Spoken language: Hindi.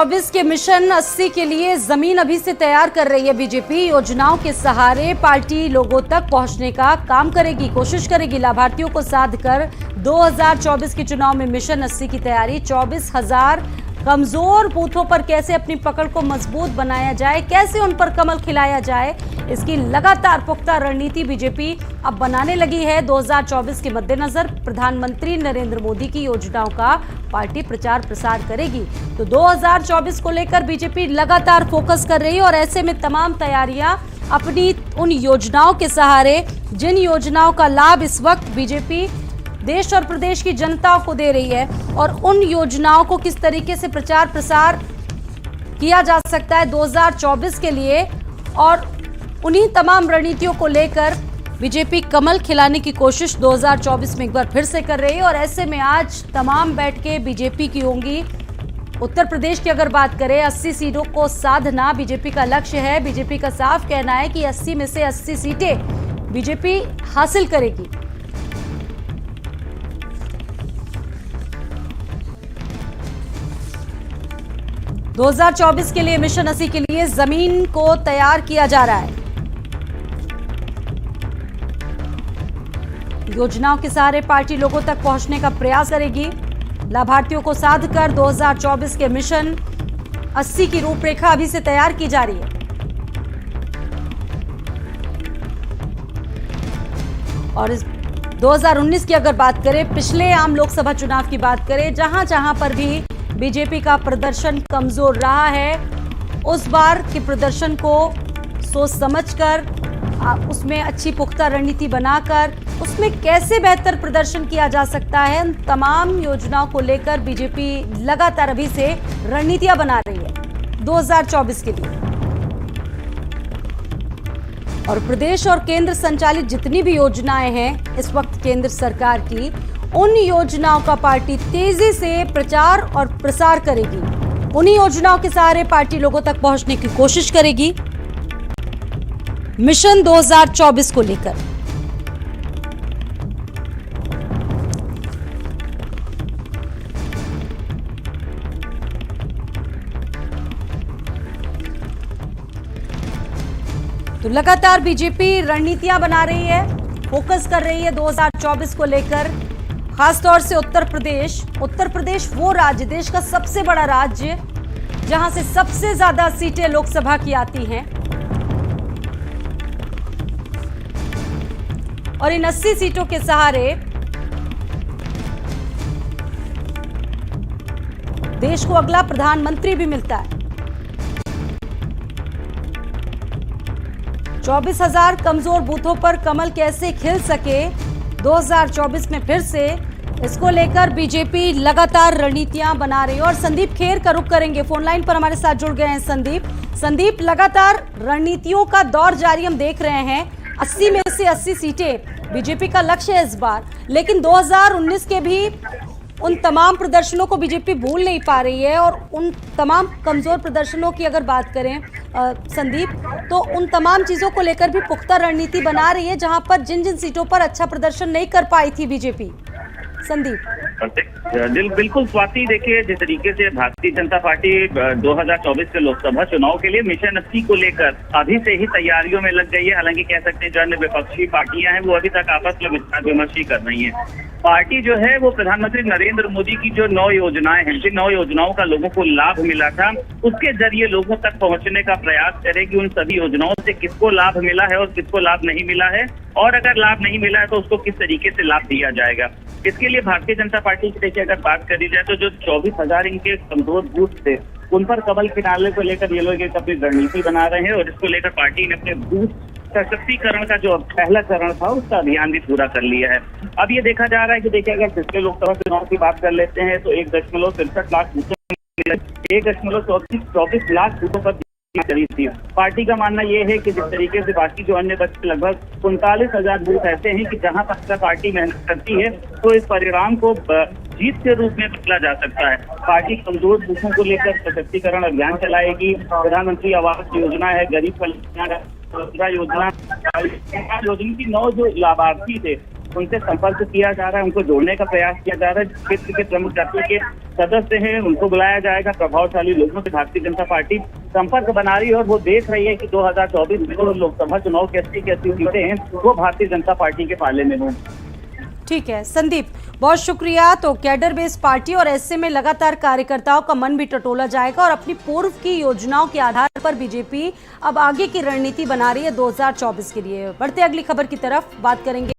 24 के मिशन 80 के लिए जमीन अभी से तैयार कर रही है बीजेपी। योजनाओं के सहारे पार्टी लोगों तक पहुंचने का काम करेगी, कोशिश करेगी। लाभार्थियों को साध कर 2024 के चुनाव में मिशन 80 की तैयारी। 24,000 कमजोर बूथों पर कैसे अपनी पकड़ को मजबूत बनाया जाए, कैसे उन पर कमल खिलाया जाए, इसकी लगातार पुख्ता रणनीति बीजेपी अब बनाने लगी है। 2024 के मद्देनजर प्रधानमंत्री नरेंद्र मोदी की योजनाओं का पार्टी प्रचार प्रसार करेगी। तो 2024 को लेकर बीजेपी लगातार फोकस कर रही है और ऐसे में तमाम तैयारियां अपनी उन योजनाओं के सहारे, जिन योजनाओं का लाभ इस वक्त बीजेपी देश और प्रदेश की जनता को दे रही है, और उन योजनाओं को किस तरीके से प्रचार प्रसार किया जा सकता है 2024 के लिए, और उन्हीं तमाम रणनीतियों को लेकर बीजेपी कमल खिलाने की कोशिश 2024 में एक बार फिर से कर रही है। और ऐसे में आज तमाम बैठकें बीजेपी की होंगी। उत्तर प्रदेश की अगर बात करें, 80 सीटों को साधना बीजेपी का लक्ष्य है। बीजेपी का साफ कहना है कि 80 में से 80 सीटें बीजेपी हासिल करेगी। दो 2024 के लिए मिशन 80 के लिए जमीन को तैयार किया जा रहा है। योजनाओं के सहारे पार्टी लोगों तक पहुंचने का प्रयास करेगी। लाभार्थियों को साध कर 2024 के मिशन 80 की रूपरेखा अभी से तैयार की जा रही है। और इस 2019 की अगर बात करें, पिछले आम लोकसभा चुनाव की बात करें, जहां जहां पर भी बीजेपी का प्रदर्शन कमजोर रहा है, उस बार के प्रदर्शन को सोच समझकर, उसमें अच्छी पुख्ता रणनीति बनाकर उसमें कैसे बेहतर प्रदर्शन किया जा सकता है, उन तमाम योजनाओं को लेकर बीजेपी लगातार अभी से रणनीतियां बना रही है 2024 के लिए। और प्रदेश और केंद्र संचालित जितनी भी योजनाएं हैं इस वक्त केंद्र सरकार की, उन योजनाओं का पार्टी तेजी से प्रचार और प्रसार करेगी। उन्हीं योजनाओं के सहारे पार्टी लोगों तक पहुंचने की कोशिश करेगी मिशन 2024 को लेकर। तो लगातार बीजेपी रणनीतियां बना रही है, फोकस कर रही है 2024 को लेकर, खासतौर से उत्तर प्रदेश। उत्तर प्रदेश वो राज्य, देश का सबसे बड़ा राज्य, जहां से सबसे ज्यादा सीटें लोकसभा की आती हैं। और इन 80 सीटों के सहारे देश को अगला प्रधानमंत्री भी मिलता है। 24,000 कमजोर बूथों पर कमल कैसे खिल सके 2024 में फिर से, इसको लेकर बीजेपी लगातार रणनीतियां बना रही है। और संदीप खेर का रुख करेंगे, फोन लाइन पर हमारे साथ जुड़ गए हैं संदीप, लगातार रणनीतियों का दौर जारी हम देख रहे हैं। 80 में से 80 सीटें बीजेपी का लक्ष्य है इस बार, लेकिन 2019 के भी उन तमाम प्रदर्शनों को बीजेपी भूल नहीं पा रही है। और उन तमाम कमजोर प्रदर्शनों की अगर बात करें संदीप, तो उन तमाम चीजों को लेकर भी पुख्ता रणनीति बना रही है, जहां पर जिन जिन सीटों पर अच्छा प्रदर्शन नहीं कर पाई थी बीजेपी। संदीप बिल्कुल स्वाति, देखिए जिस तरीके से भारतीय जनता पार्टी 2024 के लोकसभा चुनाव के लिए मिशन 80 को लेकर अभी से ही तैयारियों में लग गई है। हालांकि कह सकते हैं जो अन्य विपक्षी पार्टियां हैं वो अभी तक आपस में विचार विमर्श ही कर रही हैं। पार्टी जो है वो प्रधानमंत्री नरेंद्र मोदी की जो 9 योजनाएं हैं, जिन 9 योजनाओं का लोगों को लाभ मिला था, उसके जरिए लोगों तक पहुंचने का प्रयास करेगी। उन सभी योजनाओं से किसको लाभ मिला है और किसको लाभ नहीं मिला है, और अगर लाभ नहीं मिला है तो उसको किस तरीके से लाभ दिया जाएगा। इसके लिए भारतीय जनता पार्टी की देखिए अगर बात करी जाए तो जो 24,000 इनके कमजोर बूथ थे, उन पर कमल खिलाने को लेकर ये लोग एक अपनी रणनीति बना रहे हैं। और इसको लेकर पार्टी ने अपने बूथ सशक्तिकरण का जो पहला चरण था उसका अभियान भी पूरा कर लिया है। अब ये देखा जा रहा है कि देखिए अगर पिछले लोकसभा चुनाव की बात कर लेते हैं तो 1.63 लाख बूथों, 1.24 लाख बूथों पर करी थी। पार्टी का मानना यह है कि जिस तरीके से बाकी जो अन्य बच्चे लगभग 39,000 बूथ ऐसे हैं कि जहां तक पार्टी मेहनत करती है तो इस परिणाम को जीत के रूप में बदला जा सकता है। पार्टी कमजोर बूथों को लेकर सशक्तिकरण अभियान चलाएगी। प्रधानमंत्री आवास योजना है, गरीब कल्याण योजना की 9 जो लाभार्थी थे उनसे संपर्क किया जा रहा है, उनको जोड़ने का प्रयास किया जा रहा है। क्षेत्र के प्रमुख तत्व के सदस्य हैं, उनको बुलाया जाएगा। प्रभावशाली लोगों से भारतीय जनता पार्टी संपर्क बना रही है और वो देख रही है कि 2024 में जो लोकसभा चुनाव की 80 सीटें हैं वो भारतीय जनता पार्टी के पाले में हों। ठीक है संदीप, बहुत शुक्रिया। तो कैडर बेस पार्टी और ऐसे में लगातार कार्यकर्ताओं का मन भी टटोला जाएगा और अपनी पूर्व की योजनाओं के आधार पर बीजेपी अब आगे की रणनीति बना रही है 2024 के लिए। बढ़ते अगली खबर की तरफ बात करेंगे।